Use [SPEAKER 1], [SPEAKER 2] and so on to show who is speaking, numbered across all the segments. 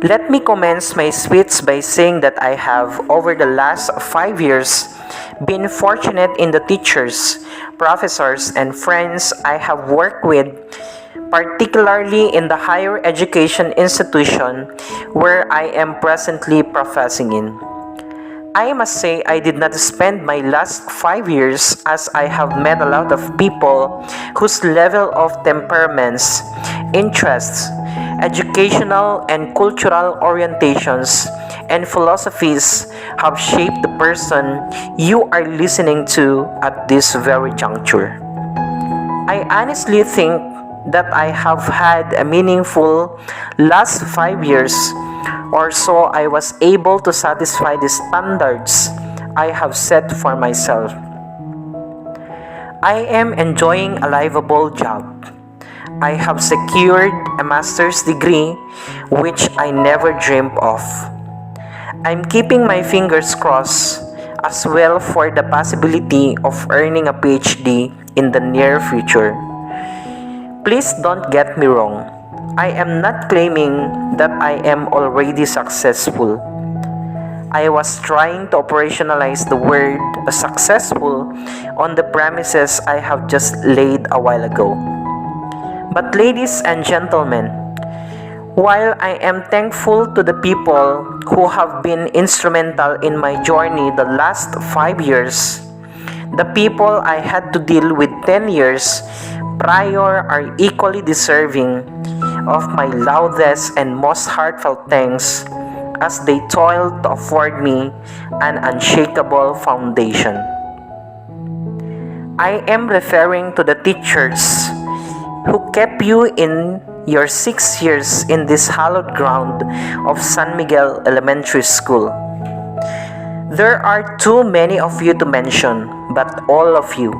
[SPEAKER 1] Let me commence my speech by saying that I have, over the last 5 years, been fortunate in the teachers, professors, and friends I have worked with, particularly in the higher education institution where I am presently professing in. I must say I did not spend my last 5 years as I have met a lot of people whose level of temperaments, interests, educational and cultural orientations, and philosophies have shaped the person you are listening to at this very juncture. I honestly think that I have had a meaningful last 5 years or so. I was able to satisfy the standards I have set for myself. I am enjoying a livable job. I have secured a master's degree which I never dreamed of. I'm keeping my fingers crossed as well for the possibility of earning a PhD in the near future. Please don't get me wrong. I am not claiming that I am already successful. I was trying to operationalize the word successful on the premises I have just laid a while ago. But ladies and gentlemen, while I am thankful to the people who have been instrumental in my journey the last 5 years, the people I had to deal with 10 years prior are equally deserving of my loudest and most heartfelt thanks as they toiled to afford me an unshakable foundation. I am referring to the teachers who kept you in your 6 years in this hallowed ground of San Miguel Elementary School. There are too many of you to mention, but all of you,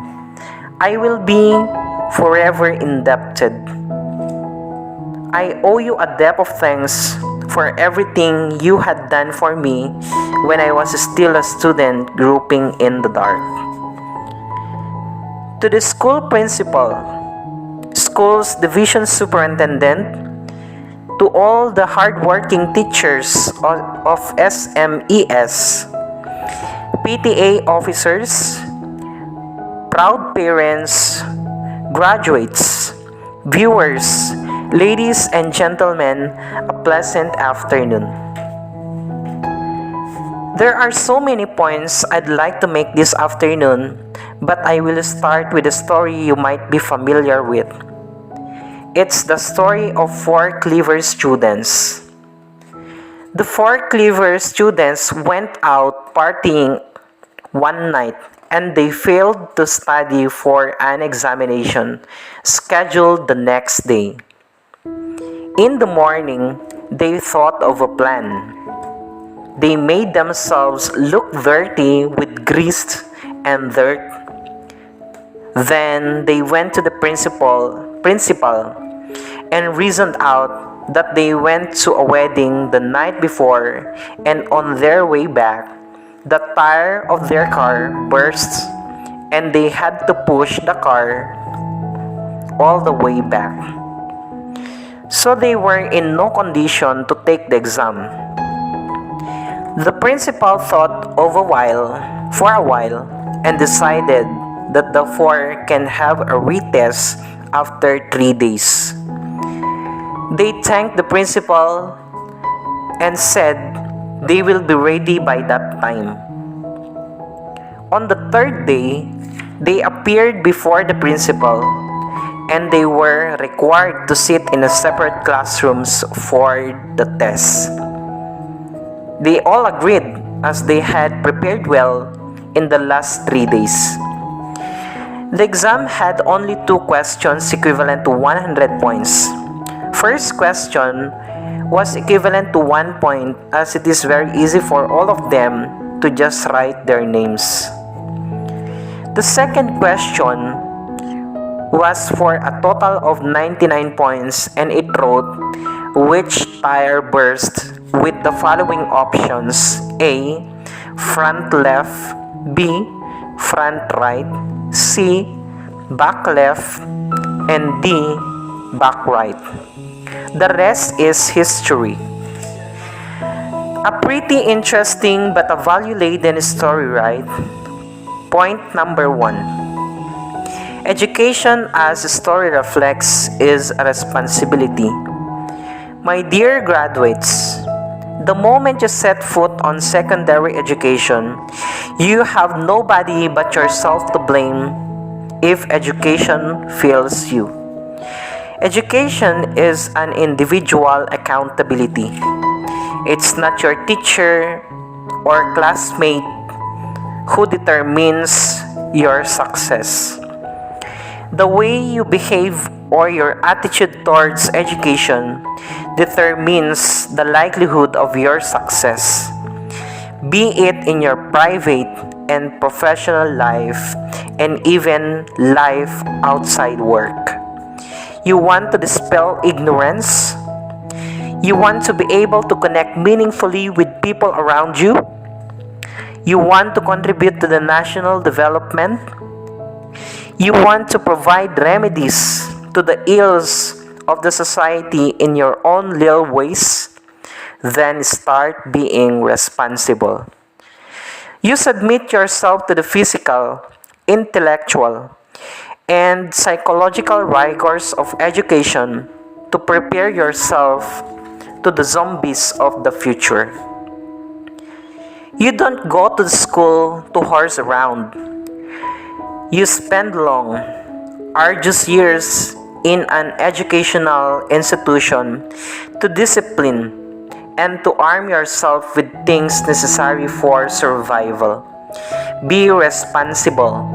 [SPEAKER 1] I will be forever indebted. I owe you a debt of thanks for everything you had done for me when I was still a student groping in the dark. To the school principal, school's division superintendent, to all the hardworking teachers of SMES, PTA officers, proud parents, graduates, viewers, ladies and gentlemen, a pleasant afternoon. There are so many points I'd like to make this afternoon, but I will start with a story you might be familiar with. It's the story of four clever students. The four clever students went out partying one night and they failed to study for an examination scheduled the next day. In the morning, they thought of a plan. They made themselves look dirty with grease and dirt. Then they went to the principal and reasoned out that they went to a wedding the night before, and on their way back, the tire of their car burst and they had to push the car all the way back. So they were in no condition to take the exam. The principal thought for a while and decided that the four can have a retest after 3 days. They thanked the principal and said they will be ready by that time. On the third day, they appeared before the principal and they were required to sit in a separate classrooms for the test. They all agreed as they had prepared well in the last 3 days. The exam had only 2 questions equivalent to 100 points. First question was equivalent to 1 point as it is very easy for all of them to just write their names. The second question was for a total of 99 points and it wrote which tire burst with the following options: A. Front left, B. Front right, C. Back left, and D. Back right. The rest is history. A pretty interesting but a value-laden story, right? Point number 1. Education, as the story reflects, is a responsibility. My dear graduates, the moment you set foot on secondary education, you have nobody but yourself to blame if education fails you. Education is an individual accountability. It's not your teacher or classmate who determines your success. The way you behave or your attitude towards education determines the likelihood of your success, be it in your private and professional life and even life outside work. You want to dispel ignorance? You want to be able to connect meaningfully with people around you? You want to contribute to the national development? You want to provide remedies to the ills of the society in your own little ways? Then start being responsible. You submit yourself to the physical, intellectual, and psychological rigors of education to prepare yourself to the zombies of the future. You don't go to school to horse around. You spend long, arduous years in an educational institution to discipline and to arm yourself with things necessary for survival. Be responsible.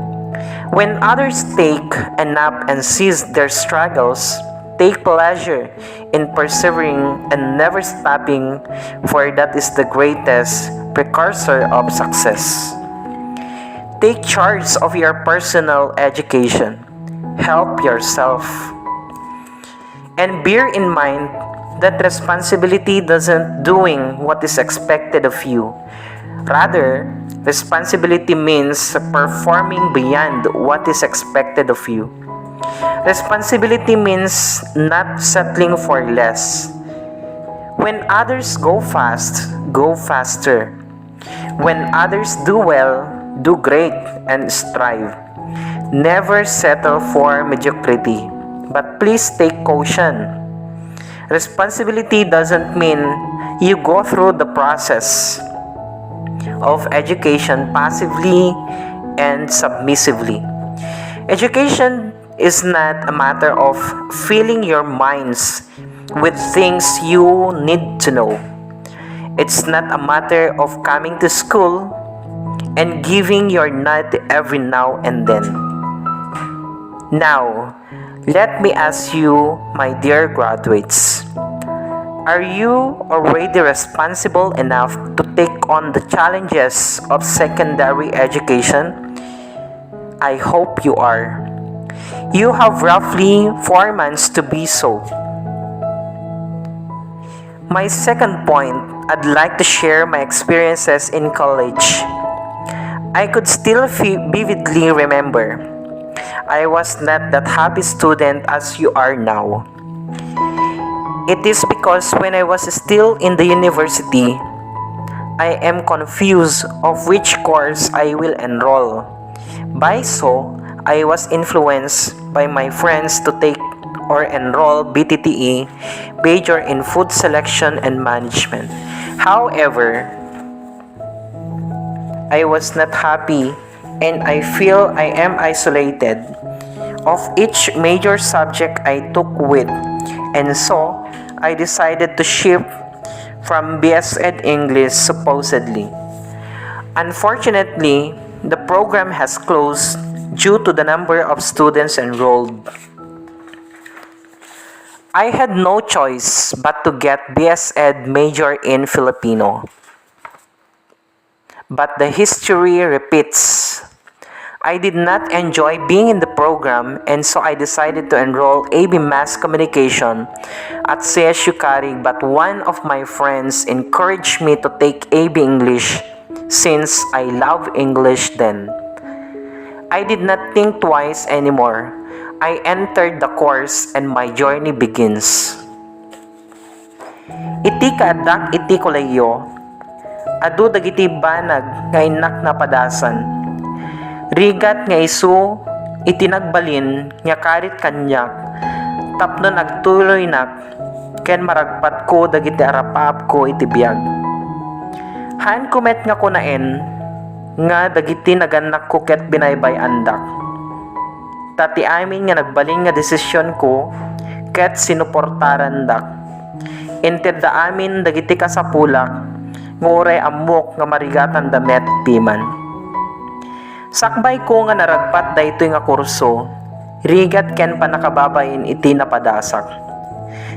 [SPEAKER 1] When others take a nap and cease their struggles, take pleasure in persevering and never stopping, for that is the greatest precursor of success. Take charge of your personal education. Help yourself. And bear in mind that responsibility doesn't doing what is expected of you. Rather, responsibility means performing beyond what is expected of you. Responsibility means not settling for less. When others go fast, go faster. When others do well, do great and strive. Never settle for mediocrity, but please take caution. Responsibility doesn't mean you go through the process of education passively and submissively. Education is not a matter of filling your minds with things you need to know. It's not a matter of coming to school and giving your nod every now and then. Now, let me ask you, my dear graduates, are you already responsible enough to take on the challenges of secondary education? I hope you are. You have roughly 4 months to be so. My second point, I'd like to share my experiences in college. I could still vividly remember. I was not that happy student as you are now. It is because when I was still in the university, I am confused of which course I will enroll. By so, I was influenced by my friends to take or enroll BTTE, major in food selection and management. However, I was not happy and I feel I am isolated of each major subject I took with, and so I decided to shift from BS Ed English supposedly. Unfortunately, the program has closed due to the number of students enrolled. I had no choice but to get BS Ed major in Filipino. But the history repeats. I did not enjoy being in the program, and so I decided to enroll AB Mass Communication at CSU Carig, but one of my friends encouraged me to take AB English since I love English then. I did not think twice anymore. I entered the course and my journey begins. Iti kaadak iti koleyo, Adu dagiti banag nga inak na padasan. Rigat nga isu itinagbalin nga karit kanyak tapno nagtuloy nak ken maragpat ko dagiti arapap ko iti biag. Han kumet nga kunaen nga dagiti naganak ko ket binaybay andak. Tati amin nga nagbalin nga desisyon ko ket sinuportaran dak. Inted da amin dagiti kasapulak nguray amok nga marigatan da met piman. Sakbay ko nga naragpat daytoy nga kurso, rigat ken panakababayin iti napadasak.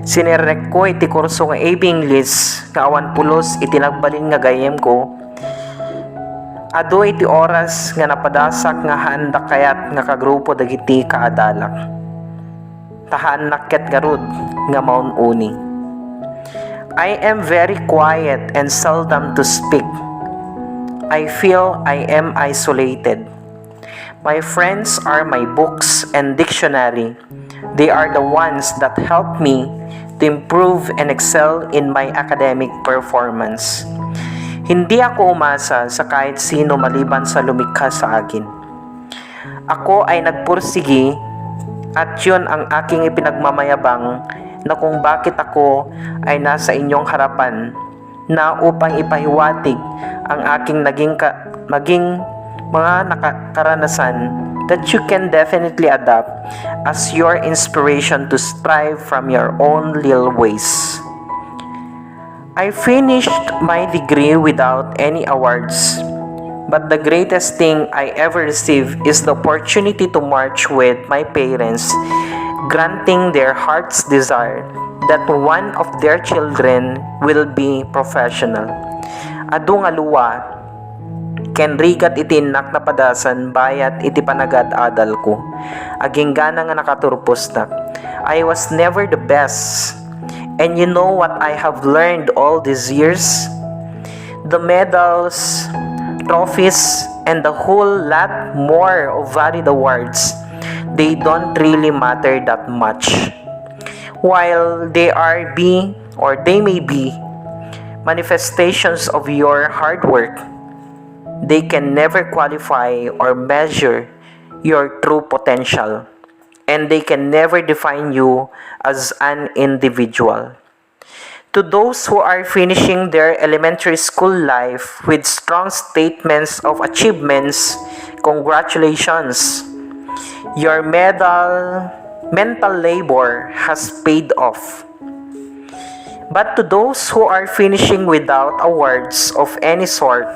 [SPEAKER 1] Sinirek ko iti kurso nga AB English nga awan pulos iti nagbalin nga gayem ko. Ado iti oras nga napadasak nga handa kayat nga kagrupo dagiti kaadalak. Tahan nakket garud nga maununi. I am very quiet and seldom to speak. I feel I am isolated. My friends are my books and dictionary. They are the ones that help me to improve and excel in my academic performance. Hindi ako umasa sa kahit sino maliban sa lumikha sa akin. Ako ay nagpursigi at yun ang aking ipinagmamayabang na kung bakit ako ay nasa inyong harapan na upang ipahiwatig ang aking maging mga karanasan that you can definitely adapt as your inspiration to strive from your own little ways. I finished my degree without any awards, but the greatest thing I ever received is the opportunity to march with my parents, granting their heart's desire that one of their children will be professional. Adu nga luwa, ken rigat iti nak na padasan bayat iti panagad adal ko. Aging gana nga nakaturpos na. I was never the best. And you know what I have learned all these years? The medals, trophies, and the whole lot more of varied awards, they don't really matter that much. While they may be manifestations of your hard work, they can never qualify or measure your true potential, and they can never define you as an individual. To those who are finishing their elementary school life with strong statements of achievements, congratulations! Your mental labor has paid off. But to those who are finishing without awards of any sort,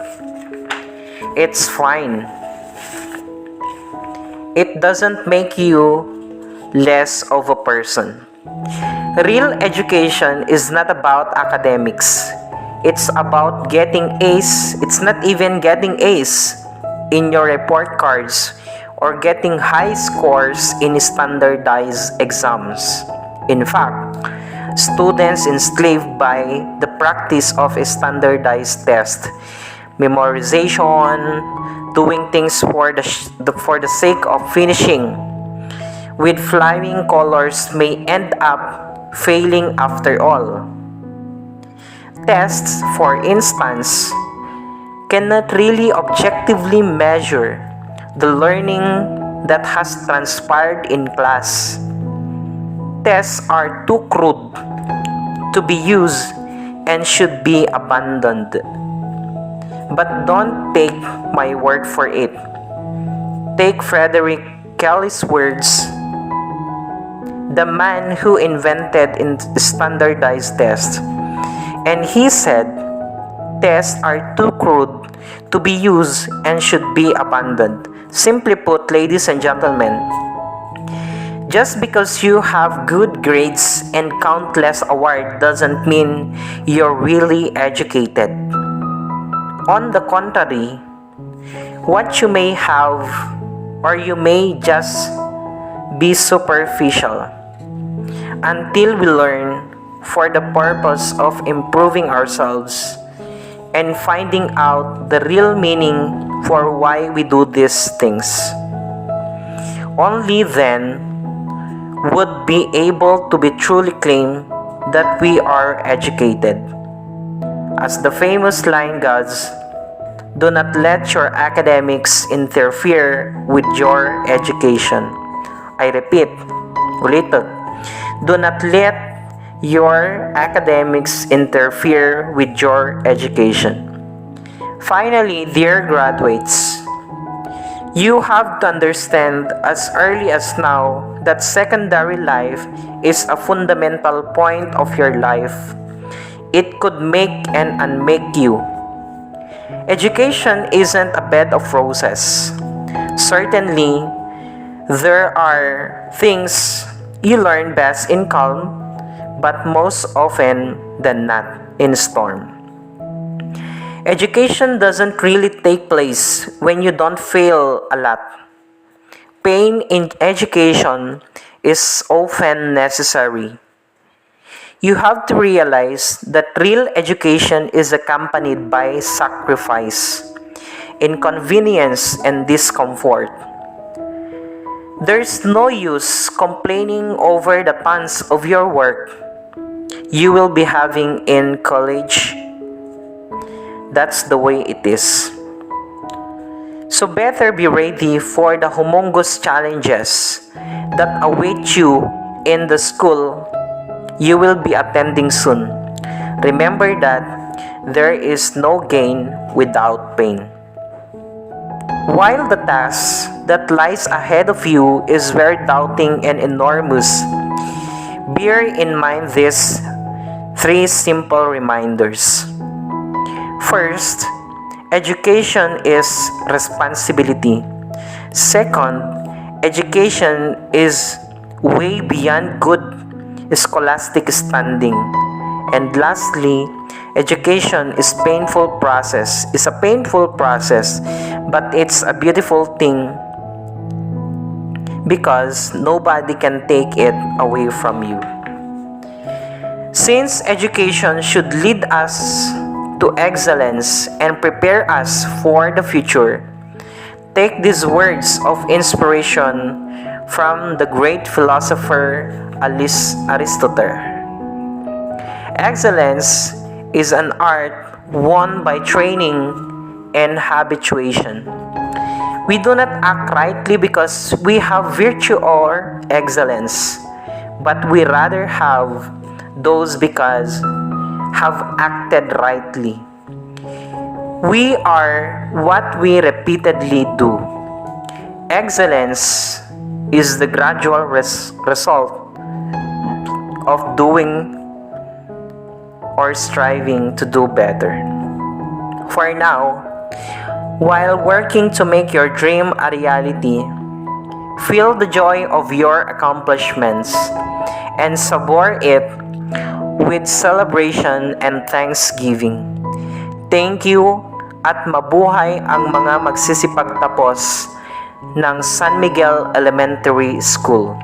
[SPEAKER 1] it's fine. It doesn't make you less of a person. Real education is not about academics. It's about getting A's. It's not even getting A's in your report cards or getting high scores in standardized exams. In fact, students enslaved by the practice of a standardized test, memorization, doing things for the sake of finishing with flying colors may end up failing after all. Tests, for instance, cannot really objectively measure the learning that has transpired in class. Tests are too crude to be used and should be abandoned. But don't take my word for it. Take Frederick Kelly's words, the man who invented standardized tests. And he said, tests are too crude to be used and should be abandoned. Simply put, ladies and gentlemen, just because you have good grades and countless awards doesn't mean you're really educated. On the contrary, what you may have or you may just be superficial until we learn for the purpose of improving ourselves and finding out the real meaning for why we do these things. Only then would be able to be truly claim that we are educated. As the famous line goes, do not let your academics interfere with your education. I repeat, ulitin. Do not let your academics interfere with your education. Finally, dear graduates, you have to understand as early as now that secondary life is a fundamental point of your life. It could make and unmake you. Education isn't a bed of roses. Certainly, there are things you learn best in calm, but most often than not in storm. Education doesn't really take place when you don't fail a lot. Pain in education is often necessary. You have to realize that real education is accompanied by sacrifice, inconvenience, and discomfort. There's no use complaining over the tons of your work you will be having in college. That's the way it is. So better be ready for the humongous challenges that await you in the school you will be attending soon. Remember that there is no gain without pain. While the task that lies ahead of you is very daunting and enormous, bear in mind these 3 simple reminders. First, education is responsibility. Second, education is way beyond good scholastic standing. And lastly, education is a painful process, but it's a beautiful thing because nobody can take it away from you. Since education should lead us to excellence and prepare us for the future, take these words of inspiration from the great philosopher Aristotle. Excellence is an art won by training and habituation. We do not act rightly because we have virtue or excellence, but we rather have those because have acted rightly. We are what we repeatedly do. Excellence is the gradual result of doing or striving to do better. For now, while working to make your dream a reality, feel the joy of your accomplishments and savor it with celebration and thanksgiving. Thank you at mabuhay ang mga magsisipagtapos ng San Miguel Elementary School.